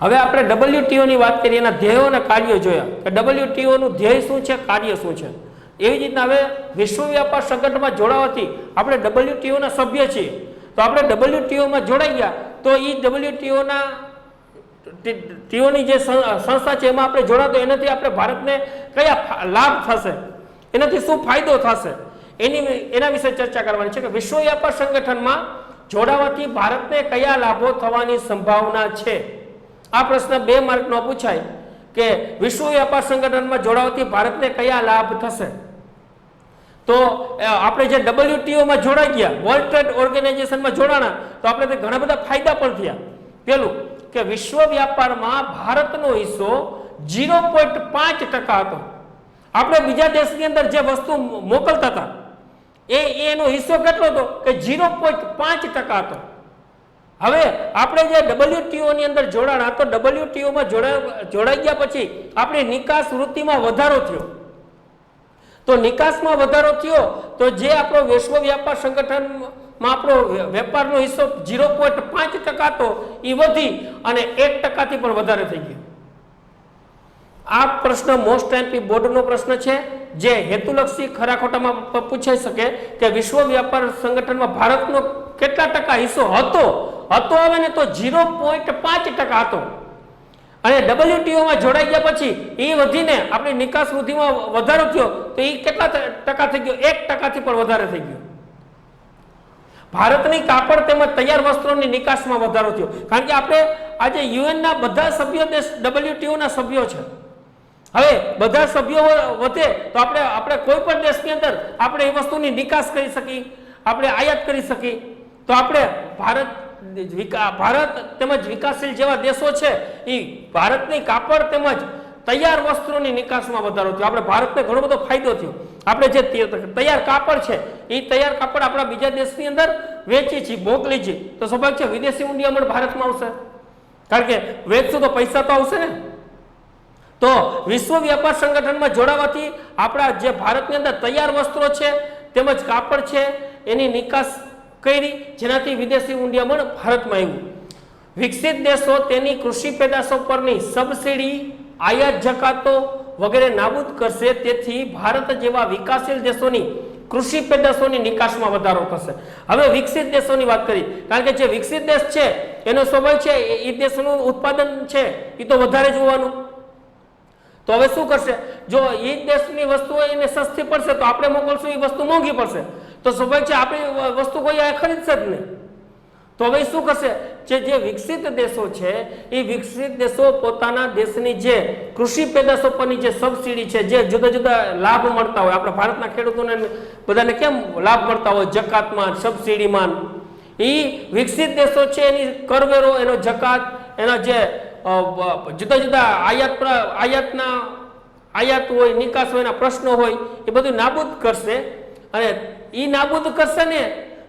હવે આપણે WTO ની વાત કરીએ, એના ધ્યેયો અને કાર્યો જોયા કે WTO નું ધ્યેય શું છે, કાર્ય શું છે. એવી જ રીતના હવે વિશ્વ વ્યાપાર સંગઠનમાં જોડાવાથી આપણે WTO ના સભ્ય છીએ, તો આપણે WTO માં જોડાઈ ગયા તો એ WTO ના ટીઓની જે સંસ્થા છે એમાં આપણે જોડાતો એનાથી આપણે ભારતને કયા લાભ થશે, એનાથી શું ફાયદો થશે, એના વિશે ચર્ચા કરવાની છે કે વિશ્વ વ્યાપાર સંગઠનમાં જોડાવાથી ભારતને કયા લાભો થવાની સંભાવના છે. આ પ્રશ્ન 2 માર્કનો પૂછાય કે વિશ્વ વ્યાપાર સંગઠનમાં જોડાવાથી ભારતને કયા લાભ થશે. તો આપણે જે WTO માં જોડાઈ ગયા, વર્લ્ડ ટ્રેડ ઓર્ગેનાઇઝેશનમાં જોડાણા, તો આપણે ઘણા બધા ફાયદા પણ થયા. પેલું કે વિશ્વ વ્યાપારમાં ભારતનો હિસ્સો 0.5% હતો. આપણે બીજા દેશની અંદર જે વસ્તુ મોકલતા હતા એનો હિસ્સો કેટલો હતો કે 0.5% હતો. હવે આપણે જે WTO ની અંદર જોડાણા, તો WTO માં જોડાઈ ગયા પછી આપણી નિકાસ વૃત્તિમાં વધારો થયો. તો નિકાસમાં વધારો થયો તો જે આપણો વિશ્વ વ્યાપાર સંગઠનમાં આપણો વેપારનો હિસ્સો 0.5% હતો એ વધી અને 1% થી પણ વધારે થઈ ગયો. આ પ્રશ્ન મોસ્ટ એમપી બોર્ડનો પ્રશ્ન છે, જે હેતુલક્ષી ખરા ખોટામાં પૂછાઈ શકે કે વિશ્વ વ્યાપાર સંગઠનમાં ભારતનો કેટલા ટકા હિસ્સો હતો આવે ને તો 0.5% હતો. અને WTO માં જોડાઈ ગયા પછી એ વધીને આપણી નિકાસ વૃદ્ધિમાં વધારો થયો તો એ કેટલા ટકા થઈ ગયો, 1% થી પણ વધારે થઈ ગયો. ભારતની કાપડ તેમજ તૈયાર વસ્ત્રોની નિકાસમાં વધારો થયો, કારણ કે આપણે આજે UN ના બધા સભ્ય દેશ WTO ના સભ્યો છે. હવે બધા સભ્યો વધે તો આપણે કોઈ પણ દેશની અંદર આપણે એ વસ્તુની નિકાસ કરી શકીએ, આપણે આયાત કરી શકીએ. તો આપણે ભારત તેમજ વિકાસશીલ જેવા દેશો છે એ ભારતની કાપડ તેમજ તૈયાર વસ્ત્રોની નિકાસમાં વધારો થયો. આપણે ભારતને ઘણો બધો ફાયદો થયો. આપણે જે તૈયાર કાપડ છે એ તૈયાર કાપડ આપણા બીજા દેશની અંદર વેચી છીએ, મોકલી છીએ, તો સ્વાભાવિક છે વિદેશી ઊંડિયામણ ભારતમાં આવશે, કારણ કે વેચશું તો પૈસા તો આવશે ને. તો વિશ્વ વ્યાપાર સંગઠનમાં જોડાવાથી આપણા જે ભારતની અંદર તૈયાર વસ્ત્રો છે તેમજ કાપડ છે એની નિકાસ કરી, જેનાથી વિદેશી ઊંડિયામણ ભારતમાં આવ્યું. વિકસિત દેશો તેની કૃષિ પેદાશો પરની સબસિડી, આયાત જકાતો વગેરે નાબૂદ કરશે. તેથી ભારત જેવા વિકાસશીલ દેશોની કૃષિ પેદાશોની નિકાસમાં વધારો થશે. હવે વિકસિત દેશોની વાત કરી, કારણ કે જે વિકસિત દેશ છે એનો સ્વભાવ છે એ દેશનું ઉત્પાદન છે એ તો વધારે જોવાનું. તો હવે શું કરશે, જો એ દેશની વસ્તુ એને સસ્તી પડશે તો આપણે મોકલશું, એ વસ્તુ મોંઘી પડશે, તો સ્વાભાવિક છે આપણી વસ્તુ કોઈ ખરીદશે જ નહીં. તો હવે શું કરશે, જે વિકસિત દેશો છે એ વિકસિત દેશો પોતાના દેશની જે કૃષિ પેદાશો પરની જે સબસિડી છે, જે જુદા જુદા લાભ મળતા હોય, આપણા ભારતના ખેડૂતોને બધાને કેમ લાભ મળતા હોય આયાતમાં, સબસિડીમાં, એ વિકસિત દેશો છે એની કરવેરો, એનો જકાત, એના જે જુદા જુદા આયાત હોય, નિકાસ હોય, એના પ્રશ્નો હોય, એ બધું નાબૂદ કરશે. અને એ નાબૂદ કરશે ને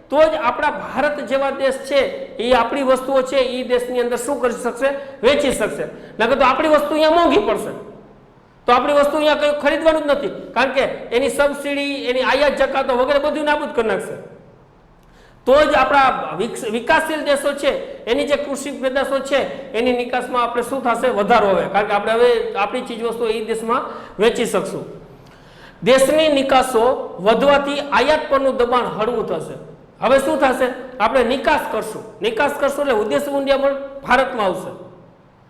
તો જ આપણા ભારત જેવા દેશ છે એ આપણી વસ્તુઓ છે એ દેશની અંદર શું કરી શકશે, વેચી શકશે. નકર તો આપણી વસ્તુ અહીંયા મોંઘી પડશે, તો આપણી વસ્તુ અહીંયા કંઈ ખરીદવાનું જ નથી, કારણ કે એની સબસિડી, એની આયાત જકાતો વગેરે બધું નાબૂદ કરી નાખશે. તો જ આપણા વિકાસશીલ દેશો છે એની જે કૃષિ પેદાશો છે એની નિકાસમાં આપણે શું થશે, વધારો આવે, કારણ કે આપણે હવે આપણી ચીજ વસ્તુઓ એ દેશમાં વેચી શકશું. દેશની નિકાસો વધવાથી આયાત પરનું દબાણ હળવું થશે. હવે શું થશે, આપણે નિકાસ કરશું એટલે વિદેશી ઊંડિયામણ ભારતમાં આવશે.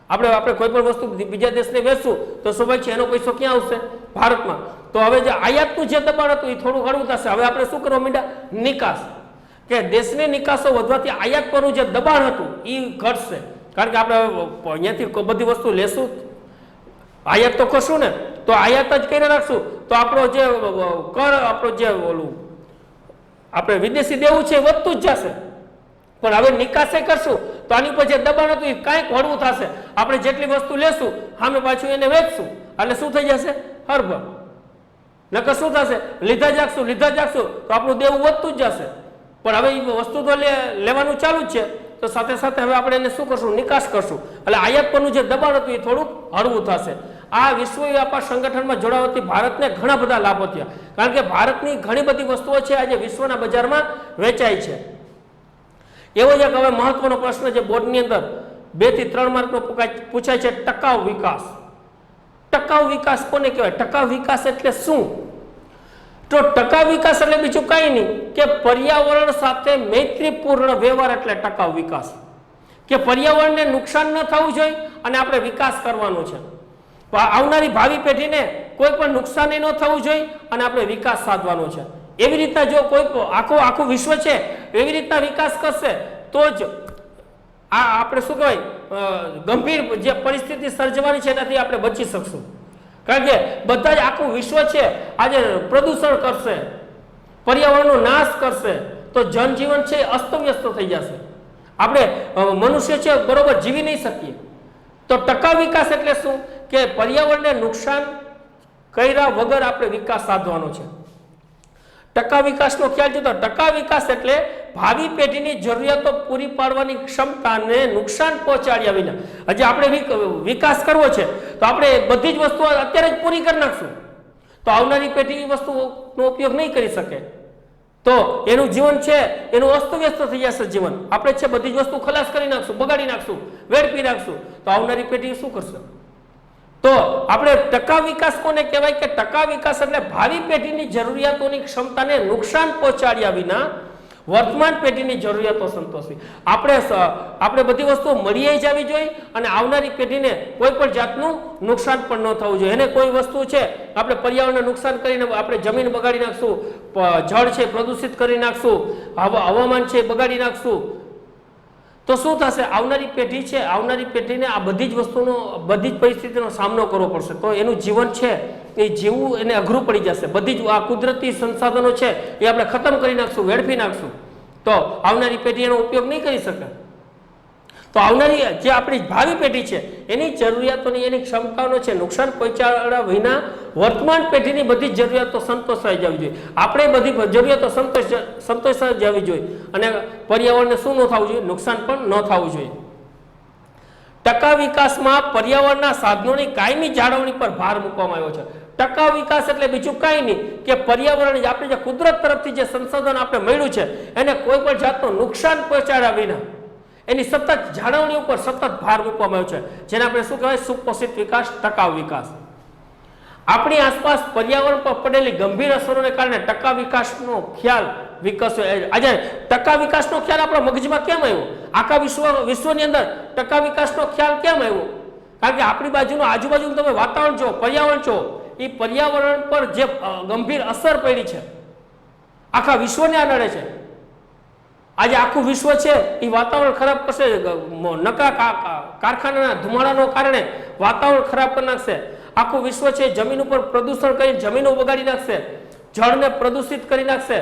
આપણે કોઈ પણ વસ્તુ બીજા દેશને વેચશું તો સ્વાભાવિક છે એનો પૈસો ક્યાં આવશે, ભારતમાં. તો હવે જે આયાતનું જે દબાણ હતું એ થોડું હળવું થશે. હવે આપણે શું કરવા માંડ્યા, નિકાસ, કે દેશની નિકાસો વધવાથી આયાત પરનું જે દબાણ હતું એ ઘટશે, કારણ કે આપણે અહીંયાથી બધી વસ્તુ લેશું, આયાત તો કરશું ને, તો આયાત જ કરીને રાખશું તો આપણો જે કર, આપણો જે ઓલું આપણે વિદેશી દેવું છે એ વધતું જ જશે. પણ હવે નિકાસે કરશું તો આની પર જે દબાણ હતું એ કાંઈક હળવું થશે. આપણે જેટલી વસ્તુ લેશું સામે પાછું એને વેચશું એટલે શું થઈ જશે, હરભર. નકર શું થશે, લીધા જાગશું તો આપણું દેવું વધતું જ જશે. પણ હવે એ વસ્તુ તો લેવાનું ચાલુ જ છે, તો સાથે સાથે હવે આપણે એને શું કરશું, નિકાસ કરશું, એટલે આયાત પરનું જે દબાણ હતું એ થોડુંક હળવું થશે. આ વિશ્વ વ્યાપાર સંગઠનમાં જોડાવાથી ભારતને ઘણા બધા લાભો થયા, કારણ કે ભારતની ઘણી બધી વસ્તુઓ છે આજે વિશ્વના બજારમાં વેચાય છે. એવો જ એક હવે મહત્વનો પ્રશ્ન જે બોર્ડની અંદર 2 થી 3 માર્કનો પૂછાય છે ટકાઉ વિકાસ. ટકાઉ વિકાસ કોને કહેવાય? ટકાઉ વિકાસ એટલે શું? તો ટકાઉ વિકાસ એટલે બીજું કાંઈ નહીં કે પર્યાવરણ સાથે મૈત્રીપૂર્ણ વ્યવહાર એટલે ટકાઉ વિકાસ. કે પર્યાવરણને નુકસાન ન થવું જોઈએ અને આપણે વિકાસ કરવાનો છે. આવનારી ભાવિ પેઢીને કોઈ પણ નુકસાન ન થવું જોઈએ અને આપણે વિકાસ સાધવાનો છે. એવી રીતના જો કોઈ આખું વિશ્વ છે એવી રીતના વિકાસ કરશે તો જ આ આપણે શું કહેવાય ગંભીર જે પરિસ્થિતિ સર્જવાની છે એનાથી આપણે બચી શકશું. કારણ કે બધા જ આખું વિશ્વ છે આજે પ્રદૂષણ કરશે, પર્યાવરણનો નાશ કરશે તો જનજીવન છે અસ્તવ્યસ્ત થઈ જશે. આપણે મનુષ્ય છે બરોબર જીવી નહીં શકીએ. તો ટકાઉ વિકાસ એટલે શું કે પર્યાવરણને નુકસાન કર્યા વગર આપણે વિકાસ સાધવાનો છે. ટકાઉ વિકાસનો ખ્યાલ જોતા ટકાઉ વિકાસ એટલે ભાવિ પેઢીની જરૂરિયાતો પૂરી પાડવાની ક્ષમતાને નુકસાન પહોંચાડ્યા વિના. હજી આપણે વિકાસ કરવો છે તો આપણે બધી જ વસ્તુઓ અત્યારે જ પૂરી કરી નાખશું તો આવનારી પેઢી વસ્તુનો ઉપયોગ નહીં કરી શકે તો એનું જીવન છે એનું અસ્તવ્યસ્ત થઈ જશે જીવન. આપણે છે બધી જ વસ્તુ ખલાસ કરી નાખશું, બગાડી નાખશું, વેડફી નાખશું તો આવનારી પેઢી શું કરશે? તો આપણે ટકાઉ વિકાસ કોને કહેવાય કે ટકાઉ વિકાસ એટલે ભાવિ પેઢીની જરૂરિયાતોની ક્ષમતાને નુકસાન પહોંચાડ્યા વિના વર્તમાન પેઢીની જરૂરિયાતો સંતોષવી. આપણે બધી વસ્તુઓ મળી જવી જોઈએ અને આવનારી પેઢીને કોઈ પણ જાતનું નુકસાન પણ ન થવું જોઈએ. એને કોઈ વસ્તુ છે આપણે પર્યાવરણને નુકસાન કરીને આપણે જમીન બગાડી નાખશું, જળ છે પ્રદૂષિત કરી નાખશું, હવામાન છે બગાડી નાખશું તો શું થશે? આવનારી પેઢી છે આવનારી પેઢીને આ બધી જ વસ્તુનો બધી જ પરિસ્થિતિનો સામનો કરવો પડશે. તો એનું જીવન છે એ જીવવું એને અઘરું પડી જશે. બધી જ આ કુદરતી સંસાધનો છે એ આપણે ખતમ કરી નાખશું, વેડફી નાખશું તો આવનારી પેઢી એનો ઉપયોગ નહીં કરી શકે. તો આવનારી જે આપણી ભાવિ પેઢી છે એની જરૂરિયાતોની એની ક્ષમતાઓનો છે નુકસાન પહોંચાડ્યા વિના વર્તમાન પેઢીની બધી જ જરૂરિયાતો સંતોષાઈ જવી જોઈએ. આપણે બધી જરૂરિયાતો સંતોષાઈ જવી જોઈએ અને પર્યાવરણને શું ન થવું જોઈએ? નુકસાન પણ ન થવું જોઈએ. ટકાઉ વિકાસમાં પર્યાવરણના સાધનોની કાયમી જાળવણી પર ભાર મૂકવામાં આવ્યો છે. ટકાઉ વિકાસ એટલે બીજું કાંઈ નહીં કે પર્યાવરણ આપણે જે કુદરત તરફથી જે સંસાધન આપણે મળ્યું છે એને કોઈ પણ જાતનું નુકસાન પહોંચાડ્યા વિના એની સતત જાળવણી ઉપર સતત ભાર મૂકવામાં આવ્યો છે જેને આપણે શું કહેવાય? સુપોષિત વિકાસ, ટકાઉ વિકાસ. આપણી આસપાસ પર્યાવરણ પર પડેલી ગંભીર અસરોને કારણે ટકાઉ વિકાસનો ખ્યાલ વિકસ્યો. આજે ટકાઉ વિકાસનો ખ્યાલ આપણા મગજમાં કેમ આવ્યો? આખા વિશ્વની અંદર ટકાઉ વિકાસનો ખ્યાલ કેમ આવ્યો? કારણ કે આપણી બાજુનું આજુબાજુનું તમે વાતાવરણ જો, પર્યાવરણ જો, એ પર્યાવરણ પર જે ગંભીર અસર પડી છે આખા વિશ્વને આ નડે છે. આજે આખું વિશ્વ છે એ વાતાવરણ ખરાબ કરશે. નકરા કારખાનાના ધુમાડાનો કારણે વાતાવરણ ખરાબ કરી નાખશે. આખું વિશ્વ છે જમીન ઉપર પ્રદૂષણ કરી જમીનો બગાડી નાખશે, જળને પ્રદૂષિત કરી નાખશે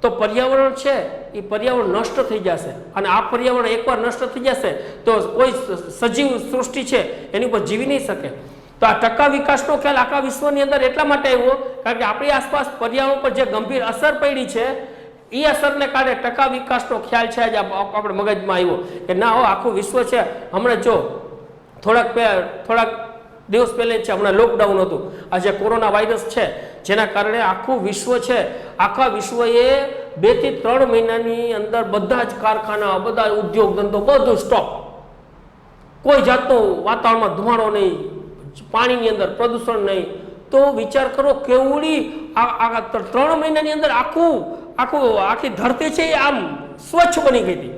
તો પર્યાવરણ છે એ પર્યાવરણ નષ્ટ થઈ જશે. અને આ પર્યાવરણ એકવાર નષ્ટ થઈ જશે તો કોઈ સજીવ સૃષ્ટિ છે એની ઉપર જીવી નહીં શકે. તો આ ટકાઉ વિકાસનો ખ્યાલ આખા વિશ્વની અંદર એટલા માટે આવ્યો કારણ કે આપણી આસપાસ પર્યાવરણ પર જે ગંભીર અસર પડી છે એ અસરને કારણે ટકાઉ વિકાસનો ખ્યાલ છે આજે આપણે મગજમાં આવ્યો કે ના હો આખું વિશ્વ છે. હમણાં જો થોડાક દિવસ પહેલા છે હમણાં લોકડાઉન હતું, આ જે કોરોના વાયરસ છે જેના કારણે આખું વિશ્વ છે આખા વિશ્વએ 2 થી 3 મહિનાની અંદર બધા જ કારખાના, બધા ઉદ્યોગ ધંધો બધું સ્ટોપ. કોઈ જાતનો વાતાવરણમાં ધુમાડો નહીં, પાણીની અંદર પ્રદૂષણ નહીં. તો વિચાર કરો કેવડી 3 મહિનાની અંદર આખી ધરતી છે એ આમ સ્વચ્છ બની ગઈ હતી.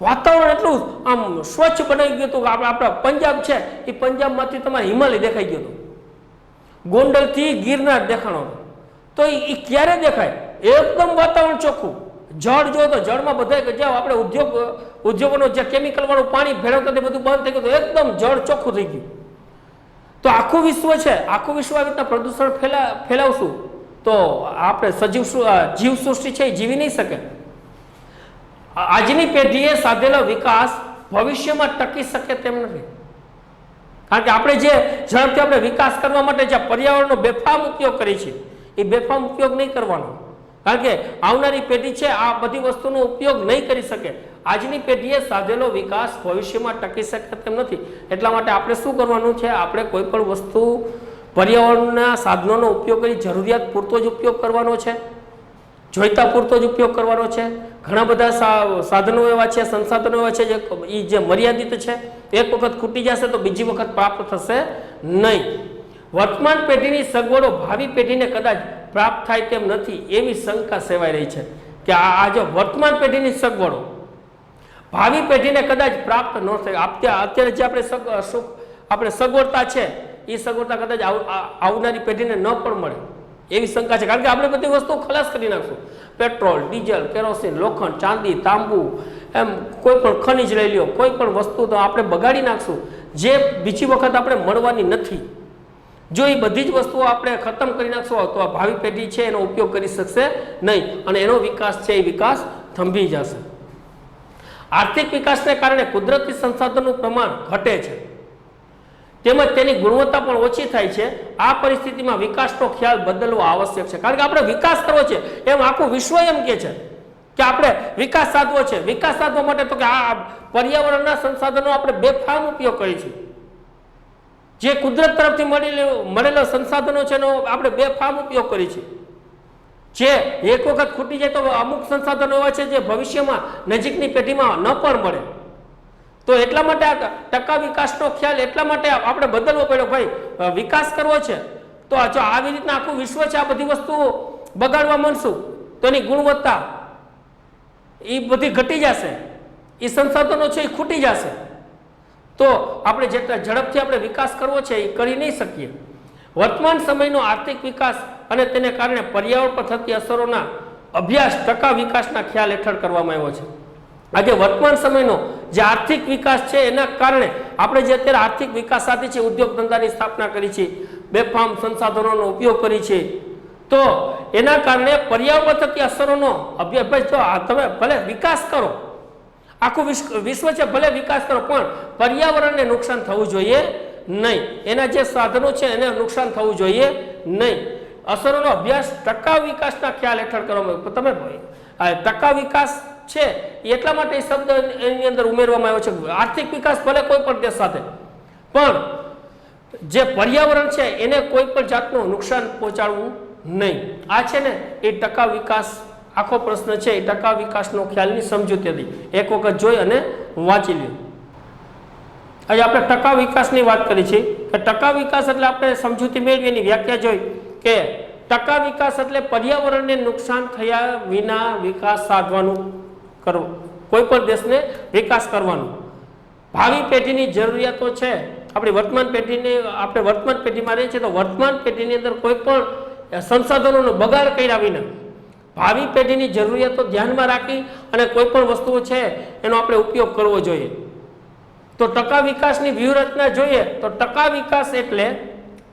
વાતાવરણ એટલું આમ સ્વચ્છ બનાવી ગયું હતું. આપણા પંજાબ છે એ પંજાબમાંથી તમારે હિમાલય દેખાઈ ગયો હતો, ગોંડલથી ગિરનાર દેખાણો. તો એ ક્યારે દેખાય? એકદમ વાતાવરણ ચોખ્ખું. જળ જો તો જળમાં બધા જે આપણે ઉદ્યોગોનો જે કેમિકલ વાળું પાણી ભેળવતા તે બધું બંધ થઈ ગયું, એકદમ જળ ચોખ્ખું થઈ ગયું. તો આખું વિશ્વ છે, આખું વિશ્વ આવી રીતના પ્રદૂષણ ફેલાવશું તો આપણે જીવ સૃષ્ટિ છે એ જીવી નહીં શકે. આજની પેઢીએ સાધેલો વિકાસ ભવિષ્યમાં ટકી શકે તેમ નથી. કારણ કે આપણે જે ઝડપથી આપણે વિકાસ કરવા માટે જે પર્યાવરણનો બેફામ ઉપયોગ કરીએ છીએ એ બેફામ ઉપયોગ નહીં કરવાનો. કારણ કે આવનારી પેઢી છે આ બધી વસ્તુનો ઉપયોગ નહીં કરી શકે. આજની પેઢીએ સાધેલો વિકાસ ભવિષ્યમાં ટકી શકે તેમ નથી. એટલા માટે આપણે શું કરવાનું છે? આપણે કોઈ પણ વસ્તુ પર્યાવરણના સાધનોનો ઉપયોગ કરી જરૂરિયાત પૂરતો જ ઉપયોગ કરવાનો છે જોઈતા પૂરતો જ ઉપયોગ કરવાનો છે। ઘણા બધા સાધનો એવા છે, સંસાધનો એવા છે જે મર્યાદિત છે, એક વખત ખૂટી જશે તો બીજી વખત પ્રાપ્ત થશે નહીં। વર્તમાન પેઢીની સગવડો ભાવિ પેઢીને કદાચ પ્રાપ્ત થાય તેમ નથી એવી શંકા સેવાઈ રહી છે કે આ જે વર્તમાન પેઢીની સગવડો ભાવિ પેઢીને કદાચ પ્રાપ્ત ન થાય। અત્યારે જે આપણે સગવડતા છે એ સગવડતા કદાચ આવનારી પેઢીને ન પણ મળે એવી શંકા છે, કારણ કે આપણે બધી વસ્તુઓ ખલાસ કરી નાખશું। પેટ્રોલ, ડીઝલ, કેરોસીન, લોખંડ, ચાંદી, તાંબુ, એમ કોઈ પણ ખનિજ લઈ લ્યો, કોઈ પણ વસ્તુ તો આપણે બગાડી નાખશું જે બીજી વખત આપણે મળવાની નથી। જો એ બધી જ વસ્તુઓ આપણે ખતમ કરી નાખશું તો આ ભાવિ પેઢી છે એનો ઉપયોગ કરી શકશે નહીં અને એનો વિકાસ છે એ વિકાસ થંભી જશે। આર્થિક વિકાસને કારણે કુદરતી સંસાધનનું પ્રમાણ ઘટે છે તેમજ તેની ગુણવત્તા પણ ઓછી થાય છે। આ પરિસ્થિતિમાં વિકાસનો ખ્યાલ બદલવો આવશ્યક છે, કારણ કે આપણે વિકાસ કરવો છે એમ આખું વિશ્વ એમ કહે છે કે આપણે વિકાસ સાધવો છે। વિકાસ સાધવા માટે તો કે આ પર્યાવરણના સંસાધનો આપણે બેફામ ઉપયોગ કરીએ છીએ, જે કુદરત તરફથી મળેલા સંસાધનો છે એનો આપણે બેફામ ઉપયોગ કરીએ છીએ, જે એક વખત ખૂટી જાય તો અમુક સંસાધનો એવા છે જે ભવિષ્યમાં નજીકની પેઢીમાં ન પણ મળે। તો એટલા માટે આ ટકા વિકાસનો ખ્યાલ એટલા માટે આપણે બદલવો પડ્યો। ભાઈ વિકાસ કરવો છે તો જો આવી રીતના આખું વિશ્વ છે આ બધી વસ્તુઓ બગાડવા માંડશું તો એની ગુણવત્તા એ બધી ઘટી જશે, એ સંસાધનો છે એ ખૂટી જશે, તો આપણે જેટલા ઝડપથી આપણે વિકાસ કરવો છે એ કરી નહીં શકીએ। વર્તમાન સમયનો આર્થિક વિકાસ અને તેને કારણે પર્યાવરણ પર થતી અસરોના અભ્યાસ ટકા વિકાસના ખ્યાલ હેઠળ કરવામાં આવ્યો છે। આજે વર્તમાન સમયનો જે આર્થિક વિકાસ છે એના કારણે આપણે જે અત્યારે આર્થિક વિકાસ સાથે છે, ઉદ્યોગ ધંધાની સ્થાપના કરી છે, બેફામ સંસાધનોનો ઉપયોગ કરી છે, તો એના કારણે પર્યાવરણ પર થતી અસરોનો અભ્યાસ। તો તમે ભલે વિકાસ કરો, આખું વિશ્વ છે ભલે વિકાસ કરો, પણ પર્યાવરણને નુકસાન થવું જોઈએ નહીં, એના જે સાધનો છે એને નુકસાન થવું જોઈએ નહીં। અસરોનો અભ્યાસ ટકા વિકાસના ખ્યાલ હેઠળ કરવામાં તમે ટકા વિકાસ છે એટલા માટે એ શબ્દ એની અંદર ઉમેરવામાં આવ્યો છે। આર્થિક વિકાસ ભલે કોઈ પણ દેશ સાથે, પણ જે પર્યાવરણ છે એને કોઈ પણ જાતનું નુકસાન પહોંચાડવું નહીં। આ છે ને એ ટકા વિકાસ આખો પ્રશ્ન છે એ ટકા વિકાસનો ખ્યાલની સમજૂતી હતી, એક વખત જોઈ અને વાંચી લ્યો। આજે આપણે ટકા વિકાસની વાત કરી છે કે ટકા વિકાસ એટલે આપણે સમજૂતી મેળવી એની વ્યાખ્યા જોઈ કે ટકા વિકાસ એટલે પર્યાવરણને નુકસાન થયા વિના વિકાસ સાધવાનું કરવું, કોઈ પણ દેશને વિકાસ કરવાનું। ભાવિ પેઢીની જરૂરિયાતો છે આપણી વર્તમાન પેઢીને, આપણે વર્તમાન પેઢીમાં રહીએ છીએ તો વર્તમાન પેઢીની અંદર કોઈ પણ સંસાધનોનો બગાડ કર્યા વિના ભાવિ પેઢીની જરૂરિયાતો ધ્યાનમાં રાખી અને કોઈ પણ વસ્તુઓ છે એનો આપણે ઉપયોગ કરવો જોઈએ। તો ટકા વિકાસની વ્યૂહરચના જોઈએ તો ટકા વિકાસ એટલે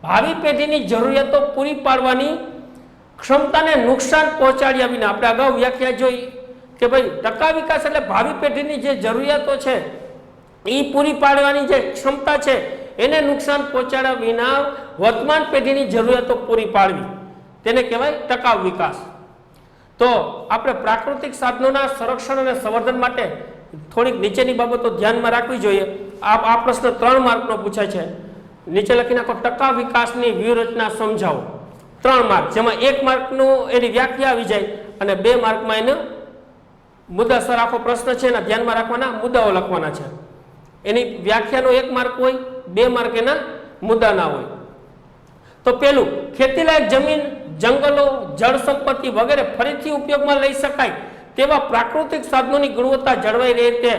ભાવિ પેઢીની જરૂરિયાતો પૂરી પાડવાની ક્ષમતાને નુકસાન પહોંચાડ્યા વિના, આપણે અગાઉ વ્યાખ્યા જોઈ કે ભાઈ ટકા વિકાસ એટલે ભાવિ પેઢીની જે જરૂરિયાતો છે એ પૂરી પાડવાની જે ક્ષમતા છે એને નુકસાન પહોંચાડ્યા વિના વર્તમાન પેઢીની જરૂરિયાતો પૂરી પાડવી, તેને કહેવાય ટકાઉ વિકાસ। તો આપણે પ્રાકૃતિક સાધનોના સંરક્ષણ અને સંવર્ધન માટે થોડીક નીચેની બાબતો ધ્યાનમાં રાખવી જોઈએ। આ પ્રશ્ન 3 માર્કનો પૂછાય છે, નીચે લખી નાખો ટકા વિકાસની વ્યૂહરચના સમજાવો, 3 માર્ક, જેમાં 1 માર્કનું એની વ્યાખ્યા આવી જાય અને 2 માર્કમાં એને મુદ્દાસર આખો પ્રશ્ન છે એના ધ્યાનમાં રાખવાના મુદ્દાઓ લખવાના છે। એની વ્યાખ્યાનો 1 માર્ક હોય, 2 માર્ક એના મુદ્દાના હોય। તો પેલું, ખેતીલાયક જમીન, જંગલો, જળ સંપત્તિ વગેરે ફરીથી ઉપયોગમાં લઈ શકાય તેવા પ્રાકૃતિક સાધનોની ગુણવત્તા જળવાઈ રહે તે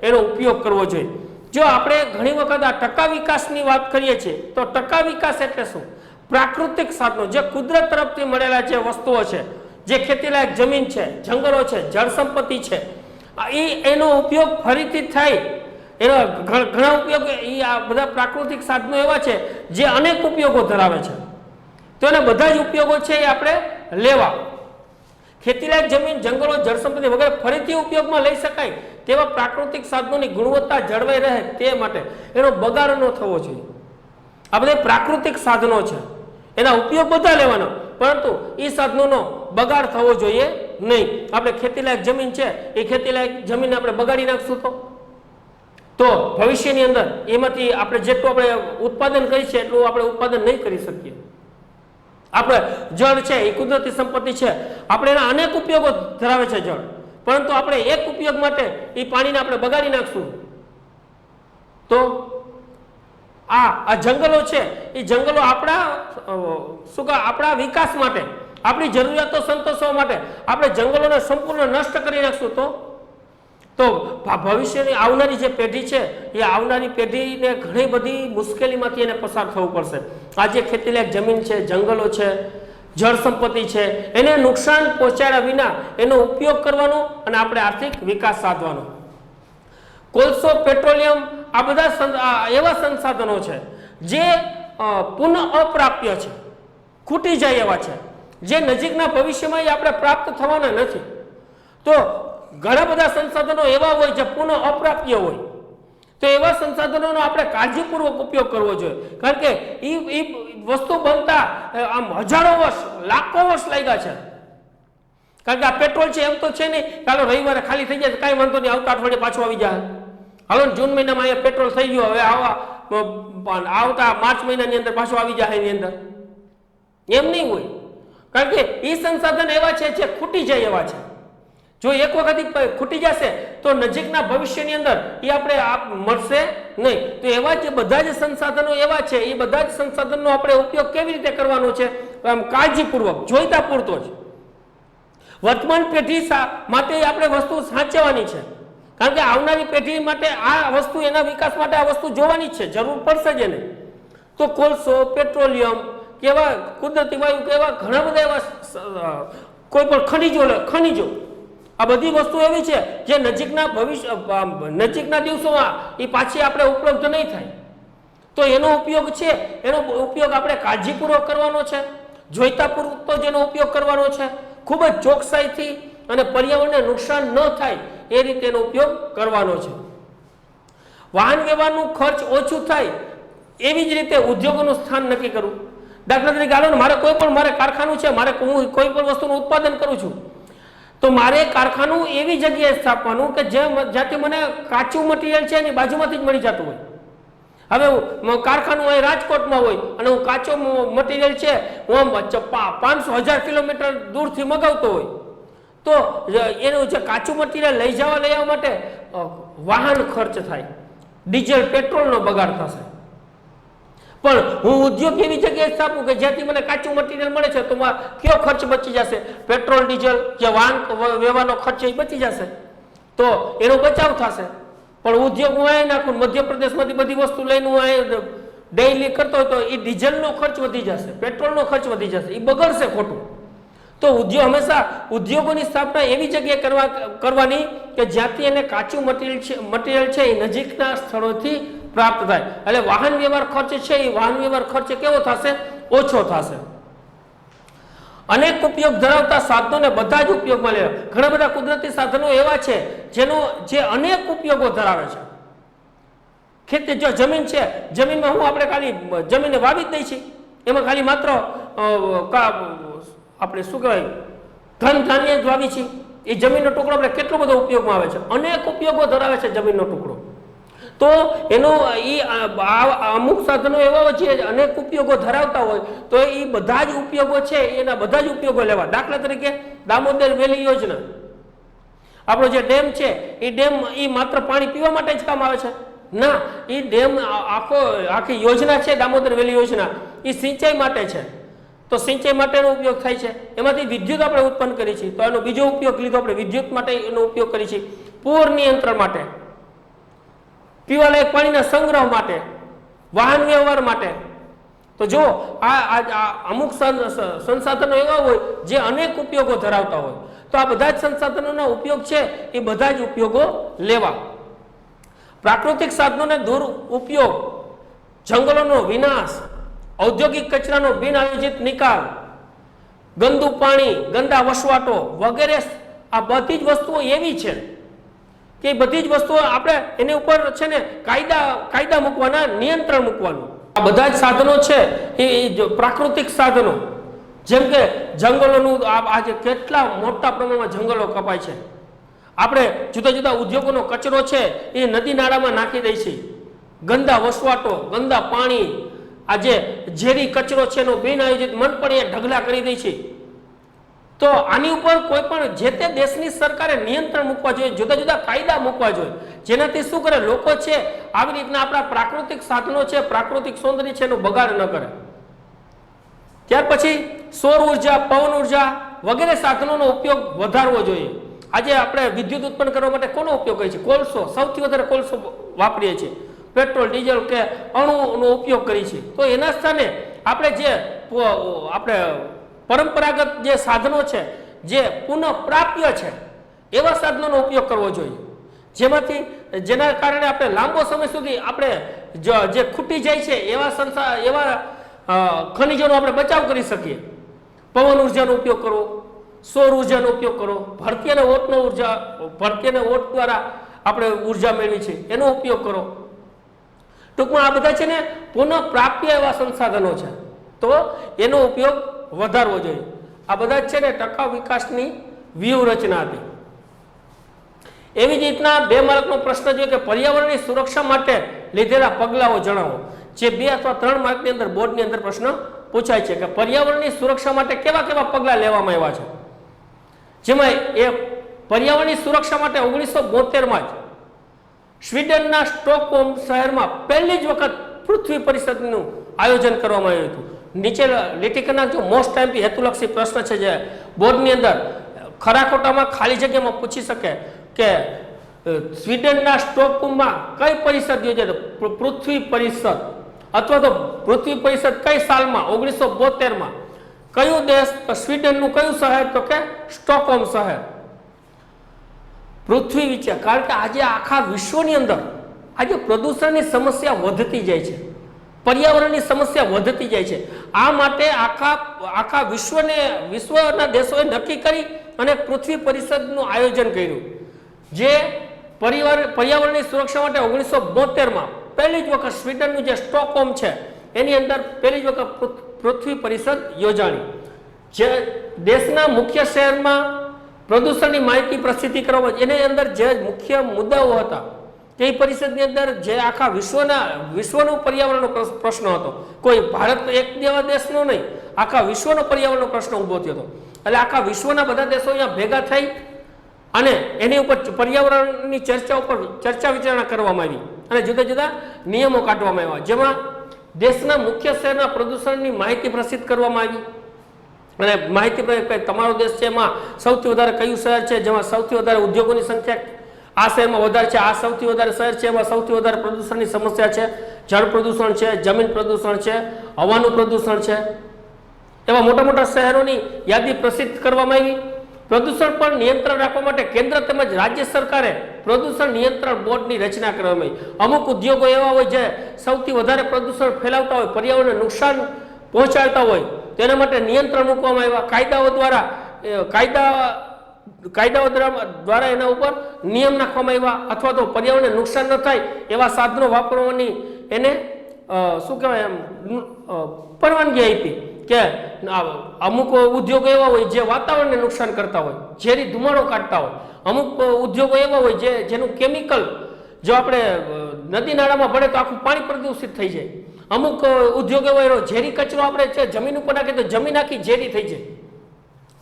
એનો ઉપયોગ કરવો જોઈએ। જો આપણે ઘણી વખત આ ટકા વિકાસની વાત કરીએ છીએ તો ટકા વિકાસ એટલે શું? પ્રાકૃતિક સાધનો જે કુદરત તરફથી મળેલા જે વસ્તુઓ છે, જે ખેતીલાયક જમીન છે, જંગલો છે, જળ સંપત્તિ છે, એનો ઉપયોગ ફરીથી થાય, એના ઘણા ઉપયોગ, એ આ બધા પ્રાકૃતિક સાધનો એવા છે જે અનેક ઉપયોગો ધરાવે છે, તો એના બધા જ ઉપયોગો છે એ આપણે લેવા। ખેતીલાયક જમીન, જંગલો, જળ સંપત્તિ વગેરે ફરીથી ઉપયોગમાં લઈ શકાય તેવા પ્રાકૃતિક સાધનોની ગુણવત્તા જળવાઈ રહે તે માટે એનો બગાડ ન થવો જોઈએ। આ બધા પ્રાકૃતિક સાધનો છે, એના ઉપયોગ બધા લેવાનો, પરંતુ એ સાધનોનો બગાડ થવો જોઈએ નહીં। આપણે ખેતીલાયક જમીન છે એ ખેતીલાયક જમીન આપણે બગાડી નાખશું તો ભવિષ્યની અંદર એમાંથી આપણે જેટલું આપણે ઉત્પાદન કરી છે એટલું આપણે ઉત્પાદન નહીં કરી શકીએ। આપણે જળ છે એ કુદરતી સંપત્તિ છે, આપણે એના અનેક ઉપયોગો ધરાવે છે જળ, પરંતુ આપણે એક ઉપયોગ માટે એ પાણીને આપણે બગાડી નાખશું તો આ જંગલો છે એ જંગલો આપણા વિકાસ માટે, આપણી જરૂરિયાતો સંતોષવા માટે આપણે જંગલોને સંપૂર્ણ નષ્ટ કરી નાખશું તો ભવિષ્યની આવનારી જે પેઢી છે એ આવનારી પેઢીને ઘણી બધી મુશ્કેલીમાંથી એને પસાર થવું પડશે. આજે ખેતીલાયક જમીન છે, જંગલો છે, જળ સંપત્તિ છે, એને નુકસાન પહોંચાડ્યા વિના એનો ઉપયોગ કરવાનો અને આપણે આર્થિક વિકાસ સાધવાનો. કોલસો, પેટ્રોલિયમ આ બધા એવા સંસાધનો છે જે પુનઃ અપ્રાપ્ય છે, ખૂટી જાય એવા છે, જે નજીકના ભવિષ્યમાં આપણે પ્રાપ્ત થવાના નથી. તો ઘણા બધા સંસાધનો એવા હોય જે પુનઃ અપ્રાપ્ય હોય, તો એવા સંસાધનોનો આપણે કાળજીપૂર્વક ઉપયોગ કરવો જોઈએ, કારણ કે એ વસ્તુ બનતા આમ હજારો વર્ષ, લાખો વર્ષ લાગ્યા છે. કારણ કે આ પેટ્રોલ છે એમ તો છે નહીં ચાલો રવિવારે ખાલી થઈ જાય કાંઈ વાંધો નહીં, આવતા અઠવાડિયે પાછું આવી જાય. હવે જૂન મહિનામાં અહીંયા પેટ્રોલ થઈ ગયું, હવે આવતા માર્ચ મહિનાની અંદર પાછું આવી જાય એની અંદર, એમ નહીં હોય. કારણ કે એ સંસાધન એવા છે જે ખૂટી જાય એવા છે. જો એક વખત ખૂટી જશે તો નજીકના ભવિષ્યની અંદર એ આપણે મળશે નહીં. તો એવા જે બધા જ સંસાધનો એવા છે, એ બધા જ સંસાધનનો આપણે ઉપયોગ કેવી રીતે કરવાનો છે? કાળજીપૂર્વક, જોઈતા પૂરતો જ. વર્તમાન પેઢી માટે આપણે વસ્તુ સાચવવાની છે, કારણ કે આવનારી પેઢી માટે આ વસ્તુ, એના વિકાસ માટે આ વસ્તુ જોવાની છે, જરૂર પડશે જ એને. તો કોલસો, પેટ્રોલિયમ કેવા, કુદરતી વાયુ કેવા ઘણા બધા એવા કોઈ પણ ખનીજો આ બધી વસ્તુ એવી છે જે નજીકના દિવસોમાં એ પાછી આપણે ઉપલબ્ધ નહીં થાય. તો એનો ઉપયોગ છે, એનો ઉપયોગ આપણે કાળજીપૂર્વક કરવાનો છે, જોઈતા પૂરતો જેનો ઉપયોગ કરવાનો છે, ખૂબ જ ચોકસાઈથી અને પર્યાવરણને નુકસાન ન થાય એ રીતે એનો ઉપયોગ કરવાનો છે. વાહન વ્યવહારનું ખર્ચ ઓછું થાય એવી જ રીતે ઉદ્યોગોનું સ્થાન નક્કી કરવું. દાખલા તરીકે હાલો ને, મારે કારખાનું છે, હું કોઈ પણ વસ્તુનું ઉત્પાદન કરું છું, તો મારે કારખાનું એવી જગ્યાએ સ્થાપવાનું કે જ્યાંથી મને કાચું મટીરિયલ છે એની બાજુમાંથી જ મળી જતું હોય. હવે કારખાનું અહીં રાજકોટમાં હોય અને હું કાચો મટીરિયલ છે હું 500,000 કિલોમીટર દૂરથી મગાવતો હોય, તો એનું જે કાચું મટીરિયલ લઈ આવવા માટે વાહન ખર્ચ થાય, ડીઝલ પેટ્રોલનો બગાડ થશે. પણ હું ઉદ્યોગ એવી જગ્યાએ સ્થાપું કે જ્યાંથી મને કાચું મટીરિયલ મળે છે, તો કયો ખર્ચ બચી જશે? પેટ્રોલ, ડીઝલ કે વાહન વ્યવહારનો ખર્ચ એ બચી જશે, તો એનો બચાવ થશે. પણ ઉદ્યોગ હું અહીં નાખું, મધ્યપ્રદેશમાંથી બધી વસ્તુ લઈને હું અહીં ડેઇલી કરતો હોય તો એ ડીઝલનો ખર્ચ વધી જશે, પેટ્રોલનો ખર્ચ વધી જશે, એ બગડશે ખોટું. તો હંમેશા ઉદ્યોગોની સ્થાપના એવી જગ્યાએ કરવાની કે જ્યાંથી એને કાચું મટીરિયલ છે એ નજીકના સ્થળોથી પ્રાપ્ત થાય. એટલે વાહન વ્યવહાર ખર્ચ છે એ વાહન વ્યવહાર ખર્ચ કેવો થશે? ઓછો થશે. અનેક ઉપયોગ ધરાવતા સાધનોને બધા જ ઉપયોગમાં લેવા. ઘણા બધા કુદરતી સાધનો એવા છે જે અનેક ઉપયોગો ધરાવે છે. ખેતી, જો જમીન છે, જમીનમાં આપણે ખાલી જમીનને વાવી જ દઈએ છીએ, એમાં ખાલી માત્ર આપણે શું કહેવાય ધન ધાન્ય જ વાવી છીએ. એ જમીનનો ટુકડો આપણે કેટલો બધો ઉપયોગમાં આવે છે, અનેક ઉપયોગો ધરાવે છે જમીનનો ટુકડો. તો એનો અમુક સાધનો એવા હોય છે અનેક ઉપયોગો ધરાવતા હોય, તો એ બધા જ ઉપયોગો છે એના બધા જ ઉપયોગો લેવા. દાખલા તરીકે દામોદર વેલી યોજના, આપણો જે ડેમ છે એ ડેમ એ માત્ર પાણી પીવા માટે જ કામ આવે છે? ના, એ ડેમ આખી યોજના છે દામોદર વેલી યોજના, એ સિંચાઈ માટે છે. તો સિંચાઈ માટેનો ઉપયોગ થાય છે, એમાંથી વિદ્યુત આપણે ઉત્પન્ન કરી છીએ, તો એનો બીજો ઉપયોગ લીધો આપણે, વિદ્યુત માટે એનો ઉપયોગ કરી છીએ, પૂર નિયંત્રણ માટે, પીવાલાયક પાણીના સંગ્રહ માટે, વાહન વ્યવહાર માટે. તો જો અમુક સંસાધનો એવા હોય જે અનેક ઉપયોગો ધરાવતા હોય, તો આ બધા જ સંસાધનોના ઉપયોગ છે એ બધા જ ઉપયોગો લેવા. પ્રાકૃતિક સાધનોને દુરુપયોગ, જંગલોનો વિનાશ, ઔદ્યોગિક કચરાનો બિનઆયોજિત નિકાલ, ગંદુ પાણી, ગંદા વસવાટો વગેરે, આ બધી જ વસ્તુઓ એવી છે કે બધી જ વસ્તુઓ આપણે એની ઉપર છે ને કાયદા મૂકવાના, નિયંત્રણ મૂકવાનું. આ બધા જ સાધનો છે એ પ્રાકૃતિક સાધનો, જેમ કે જંગલોનું આજે કેટલા મોટા પ્રમાણમાં જંગલો કપાય છે. આપણે જુદા જુદા ઉદ્યોગોનો કચરો છે એ નદી નાળામાં નાખી દઈએ છીએ, ગંદા વસવાટો, ગંદા પાણી, આ જે ઝેરી કચરો છે એનો બિન આયોજિત મન પણ એ ઢગલા કરી દે છે. તો આની ઉપર કોઈ પણ જે તે દેશની સરકારે નિયંત્રણ મૂકવા જોઈએ, જુદા જુદા કાયદા મૂકવા જોઈએ, જેનાથી શું કરે, લોકો છે આવી રીતના આપણા પ્રાકૃતિક સાધનો છે, પ્રાકૃતિક સૌંદર્ય છે એનો બગાડ ન કરે. ત્યાર પછી સૌર ઉર્જા, પવન ઉર્જા વગેરે સાધનોનો ઉપયોગ વધારવો જોઈએ. આજે આપણે વિદ્યુત ઉત્પન્ન કરવા માટે કોનો ઉપયોગ કરીએ છીએ? કોલસો, સૌથી વધારે કોલસો વાપરીએ છીએ. પેટ્રોલ, ડીઝલ કે અણુનો ઉપયોગ કરીએ છીએ. તો એના સ્થાને આપણે જે આપણે પરંપરાગત જે સાધનો છે, જે પુનઃપ્રાપ્ય છે, એવા સાધનોનો ઉપયોગ કરવો જોઈએ, જેના કારણે આપણે લાંબો સમય સુધી આપણે જે ખૂટી જાય છે એવા ખનિજોનો આપણે બચાવ કરી શકીએ. પવન ઉર્જાનો ઉપયોગ કરવો, સૌર ઉર્જાનો ઉપયોગ કરો, ભરતી અને ઓટ દ્વારા આપણે ઉર્જા મેળવી છે એનો ઉપયોગ કરો. ટૂંકમાં આ બધા છે ને પુનઃપ્રાપ્ય એવા સંસાધનો છે, તો એનો ઉપયોગ વધારવો જોઈએ. આ બધા છે ને ટકાઉ વિકાસની વ્યૂહરચના હતી. એવી જ રીતના 2 માર્કનો પ્રશ્ન છે કે પર્યાવરણની સુરક્ષા માટે લીધેલા પગલાઓ જણાવો. જે 2 અથવા 3 માર્કની અંદર બોર્ડની અંદર પ્રશ્ન પૂછાય છે કે પર્યાવરણની સુરક્ષા માટે કેવા કેવા પગલાં લેવામાં આવ્યા છે. જેમાં એ પર્યાવરણની સુરક્ષા માટે 1972માં જ સ્વીડનના સ્ટોકહોમ શહેરમાં પહેલી જ વખત પૃથ્વી પરિષદનું આયોજન કરવામાં આવ્યું હતું. નીચે લીટી કરી નાખજો. મોસ્ટ ટાઈમથી હેતુલક્ષી પ્રશ્ન છે જે બોર્ડની અંદર ખરા ખોટામાં ખાલી જગ્યામાં પૂછી શકે કે સ્વીડનના સ્ટોકહોમમાં કઈ પરિષદ યોજાય? પૃથ્વી પરિષદ, અથવા તો પૃથ્વી પરિષદ કઈ સાલમાં? 1972માં. કયું દેશ? સ્વીડનનું કયું શહેર? તો કે સ્ટોકહોમ શહેર. પૃથ્વી વિશે, કારણ કે આજે આખા વિશ્વની અંદર આજે પ્રદૂષણની સમસ્યા વધતી જાય છે, પર્યાવરણની સમસ્યા વધતી જાય છે. આ માટે આખા વિશ્વના દેશોએ નક્કી કરી અને પૃથ્વી પરિષદનું આયોજન કર્યું. જે પર્યાવરણની સુરક્ષા માટે 1972માં પહેલી જ વખત સ્વીડનનું જે સ્ટોકહોમ છે એની અંદર પહેલી જ વખત પૃથ્વી પરિષદ યોજાણી. જે દેશના મુખ્ય શહેરમાં પ્રદૂષણની માહિતી પ્રસિદ્ધિ કરવામાં, એની અંદર જે મુખ્ય મુદ્દાઓ હતા તે પરિષદની અંદર જે આખા વિશ્વનો પર્યાવરણનો પ્રશ્ન હતો. કોઈ ભારત એક જેવા દેશનો નહીં, આખા વિશ્વનો પર્યાવરણનો પ્રશ્ન ઊભો થયો હતો. એટલે આખા વિશ્વના બધા દેશો અહીંયા ભેગા થઈ અને એની ઉપર પર્યાવરણની ચર્ચા વિચારણા કરવામાં આવી અને જુદા જુદા નિયમો કાઢવામાં આવ્યા. જેમાં દેશના મુખ્ય શહેરના પ્રદૂષણની માહિતી પ્રસિદ્ધ કરવામાં આવી. અને માહિતી તમારો દેશ છે એમાં સૌથી વધારે કયું શહેર છે જેમાં સૌથી વધારે ઉદ્યોગોની સંખ્યા આ શહેરમાં વધારે છે, આ સૌથી વધારે શહેર છે એમાં સૌથી વધારે પ્રદૂષણની સમસ્યા છે, જળ પ્રદૂષણ છે, જમીન પ્રદૂષણ છે, હવાનું પ્રદૂષણ છે, એવા મોટા મોટા શહેરોની યાદી પ્રસિદ્ધ કરવામાં આવી. પ્રદૂષણ પર નિયંત્રણ રાખવા માટે કેન્દ્ર તેમજ રાજ્ય સરકારે પ્રદૂષણ નિયંત્રણ બોર્ડની રચના કરવામાં આવી. અમુક ઉદ્યોગો એવા હોય જે સૌથી વધારે પ્રદૂષણ ફેલાવતા હોય, પર્યાવરણને નુકસાન પહોંચાડતા હોય, તેના માટે નિયંત્રણ મૂકવામાં આવ્યા. કાયદાઓ દ્વારા એના ઉપર નિયમ નાખવામાં આવ્યા, અથવા તો પર્યાવરણને નુકસાન ન થાય એવા સાધનો વાપરવાની એને શું કહેવાય પરવાનગી આપી. કે અમુક ઉદ્યોગો એવા હોય જે વાતાવરણને નુકસાન કરતા હોય, ઝેરી ધુમાડો કાઢતા હોય. અમુક ઉદ્યોગો એવા હોય જેનું કેમિકલ જો આપણે નદી નાળામાં ભળે તો આખું પાણી પ્રદૂષિત થઈ જાય. અમુક ઉદ્યોગો એવો ઝેરી કચરો આપણે જમીન ઉપર નાખીએ તો જમીન આખી ઝેરી થઈ જાય.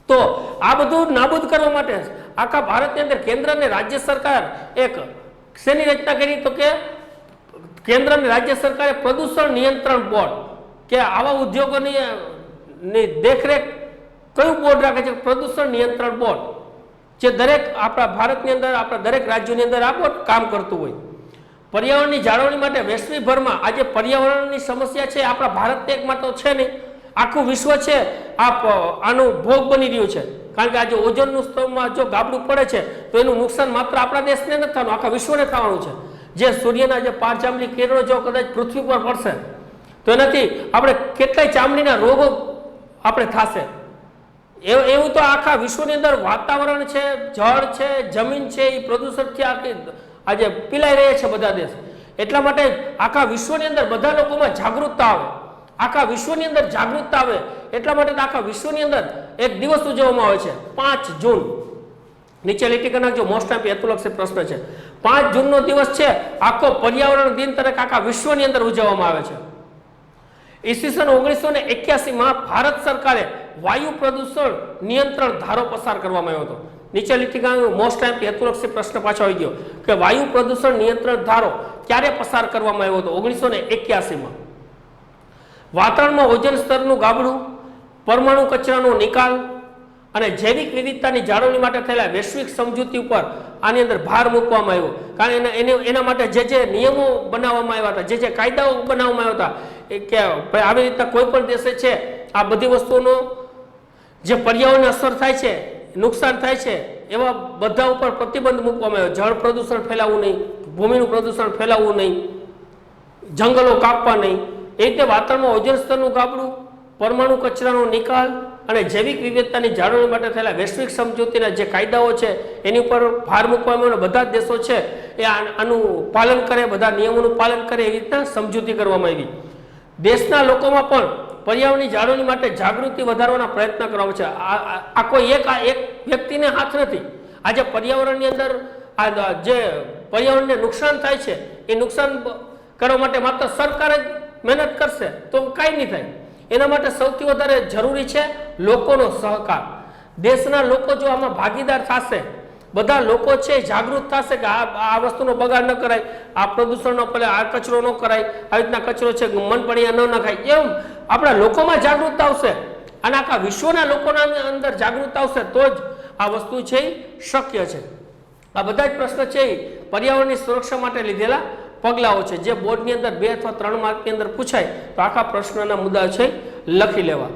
તો આ બધું નાબૂદ કરવા માટે આખા ભારતની અંદર કેન્દ્ર અને રાજ્ય સરકાર એક શેની રચના કરી? તો કે કેન્દ્ર અને રાજ્ય સરકારે પ્રદૂષણ નિયંત્રણ બોર્ડ, કે આવા ઉદ્યોગોની દેખરેખ કયું બોર્ડ રાખે છે? પ્રદૂષણ નિયંત્રણ બોર્ડ, જે દરેક આપણા ભારતની અંદર આપણા દરેક રાજ્યોની અંદર આ બોર્ડ કામ કરતું હોય. પર્યાવરણની જાળવણી માટે વૈશ્વિકભરમાં આજે પર્યાવરણની સમસ્યા છે, આપણા ભારત એકમાં તો છે નહીં, આખું વિશ્વ છે આનો ભોગ બની રહ્યું છે. કારણ કે આજે ઓઝોનનું સ્તરમાં જો ગાબડું પડે છે તો એનું નુકસાન માત્ર આપણા દેશને નથી થવાનું, આખા વિશ્વને થવાનું છે. જે સૂર્યના જે પારજાંબલી કિરણો જો કદાચ પૃથ્વી પર પડશે તો એનાથી આપણે કેટલાય ચામડીના રોગો આપણે થશે. એવું તો આખા વિશ્વની અંદર વાતાવરણ છે, જળ છે, જમીન છે, એ પ્રદૂષણથી આજે પીલાઈ રહ્યા છે બધા દેશ. એટલા માટે આખા વિશ્વની અંદર બધા લોકોમાં જાગૃતતા આવે, આખા વિશ્વની અંદર જાગૃતતા આવે. એટલા માટે આખા વિશ્વની અંદર એક દિવસ ઉજવવામાં આવે છે 5 જૂન. નીચે લીટી કરી નાખજો. મોસ્ટ ટાઈમ હેતુલક્ષી પ્રશ્ન છે. 5 જૂનનો દિવસ છે આખો પર્યાવરણ દિન તરીકે આખા વિશ્વની અંદર ઉજવવામાં આવે છે. ઈસવીસન 1981માં ભારત સરકારે વાયુ પ્રદૂષણ નિયંત્રણ ધારો પસાર કરવામાં આવ્યો હતો. નીચે લીટી મોસ્ટ ટાઈમ હેતુલક્ષી પ્રશ્ન પાછો આવી ગયો કે વાયુ પ્રદૂષણ નિયંત્રણ ધારો ક્યારે પસાર કરવામાં આવ્યો હતો? 1981માં. વાતાવરણમાં ઓઝોન સ્તરનું ગાબડું, પરમાણુ કચરાનો નિકાલ અને જૈવિક વિવિધતાની જાળવણી માટે થયેલા વૈશ્વિક સમજૂતી ઉપર આની અંદર ભાર મૂકવામાં આવ્યો. કારણ એના માટે જે નિયમો બનાવવામાં આવ્યા હતા, જે કાયદાઓ બનાવવામાં આવ્યા હતા કે આવી રીતના કોઈ પણ દેશે છે આ બધી વસ્તુનો જે પર્યાવરણને અસર થાય છે, નુકસાન થાય છે, એવા બધા ઉપર પ્રતિબંધ મૂકવામાં આવ્યો. જળ પ્રદૂષણ ફેલાવવું નહીં, ભૂમિનું પ્રદૂષણ ફેલાવવું નહીં, જંગલો કાપવા નહીં. એ રીતે વાતાવરણમાં ઓઝોન સ્તરનું ગાબડું, પરમાણુ કચરાનો નિકાલ અને જૈવિક વિવિધતાની જાળવણી માટે થયેલા વૈશ્વિક સમજૂતીના જે કાયદાઓ છે એની ઉપર ભાર મૂકવામાં આવ્યો. બધા જ દેશો છે એ આનું પાલન કરે, બધા નિયમોનું પાલન કરે એવી રીતના સમજૂતી કરવામાં આવી. દેશના લોકોમાં પણ પર્યાવરણની જાળવણી માટે જાગૃતિ વધારવાના પ્રયત્ન કરવામાં છે. આ કોઈ એક વ્યક્તિને હાથ નથી. આજે પર્યાવરણની અંદર આ જે પર્યાવરણને નુકસાન થાય છે એ નુકસાન કરવા માટે માત્ર સરકાર જ મહેનત કરશે તો કાંઈ નહીં થાય. એના માટે સૌથી વધારે જરૂરી છે લોકોનો સહકાર. દેશના લોકો જો આમાં ભાગીદાર થશે, બધા લોકો છે જાગૃત થશે કે આ વસ્તુનો બગાડ ન કરાય, આ પ્રદૂષણનો પેલા આ કચરો ન કરાય, આવી રીતના કચરો છે મન પડ્યા ન નખાય, એમ આપણા લોકોમાં જાગૃતતા આવશે અને આખા વિશ્વના લોકોના અંદર જાગૃતતા આવશે તો જ આ વસ્તુ છે શક્ય છે. આ બધા જ પ્રશ્ન છે પર્યાવરણની સુરક્ષા માટે લીધેલા પગલાઓ છે જે બોર્ડની અંદર 2 અથવા 3 માર્કની અંદર પૂછાય તો આખા પ્રશ્નના મુદ્દા છે લખી લેવા.